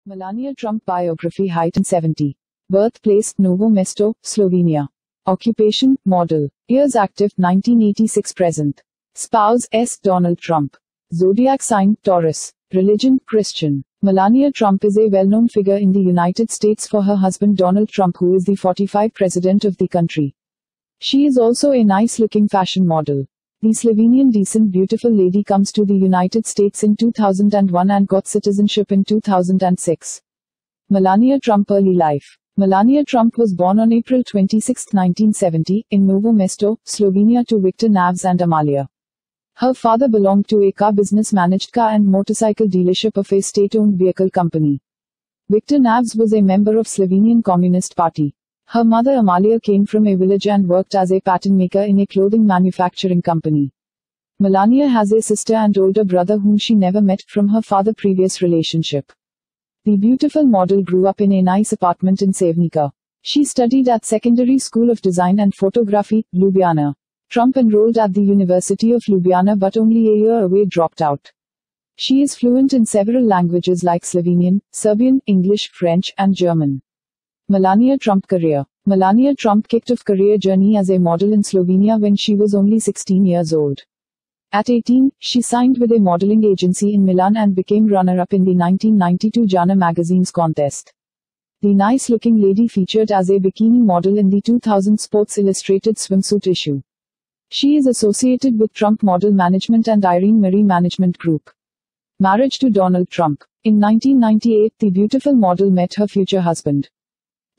Melania Trump biography. Height and 70. Birthplace Novo Mesto, Slovenia. Occupation model. Years active 1986 present. Spouse S. Donald Trump. Zodiac sign Taurus. Religion Christian. Melania Trump is a well-known figure in the United States for her husband Donald Trump, who is the 45th president of the country. She is also a nice-looking fashion model. The Slovenian decent beautiful lady comes to the United States in 2001 and got citizenship in 2006. Melania Trump early life. Melania Trump was born on April 26, 1970, in Novo Mesto, Slovenia to Victor Naves and Amalia. Her father belonged to a car business, managed car and motorcycle dealership of a state-owned vehicle company. Victor Naves was a member of Slovenian Communist Party. Her mother Amalia came from a village and worked as a pattern maker in a clothing manufacturing company. Melania has a sister and older brother whom she never met from her father's previous relationship. The beautiful model grew up in a nice apartment in Sevnica. She studied at Secondary School of Design and Photography, Ljubljana. Trump enrolled at the University of Ljubljana but only a year away dropped out. She is fluent in several languages like Slovenian, Serbian, English, French, and German. Melania Trump career. Melania Trump kicked off career journey as a model in Slovenia when she was only 16 years old. At 18, she signed with a modeling agency in Milan and became runner-up in the 1992 Jana magazine's contest. The nice-looking lady featured as a bikini model in the 2000 Sports Illustrated swimsuit issue. She is associated with Trump Model Management and Irene Marie Management Group. Marriage to Donald Trump. In 1998, the beautiful model met her future husband,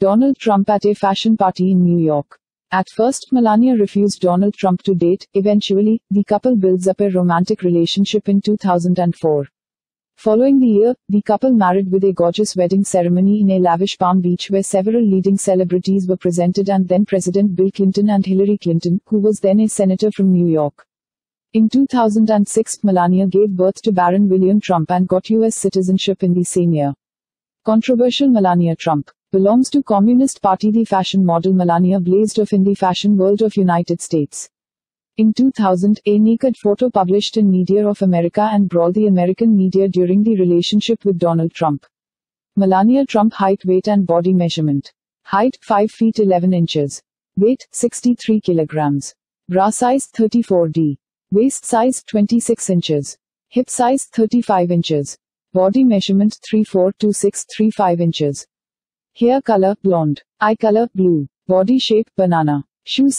Donald Trump, at a fashion party in New York. At first, Melania refused Donald Trump to date. Eventually, the couple builds up a romantic relationship in 2004. Following the year, the couple married with a gorgeous wedding ceremony in a lavish Palm Beach where several leading celebrities were presented, and then President Bill Clinton and Hillary Clinton, who was then a senator from New York. In 2006, Melania gave birth to Baron William Trump and got U.S. citizenship in the same year. Controversial. Melania Trump belongs to Communist Party. The fashion model Melania blazed off in the fashion world of United States. In 2000, a naked photo published in Media of America and brawled the American media during the relationship with Donald Trump. Melania Trump height, weight and body measurement. Height 5 feet 11 inches. Weight 63 kilograms. Bra size 34D. Waist size 26 inches. Hip size 35 inches. Body measurement 34 to 635 inches. Hair color blonde. Eye color blue. Body shape banana. Shoes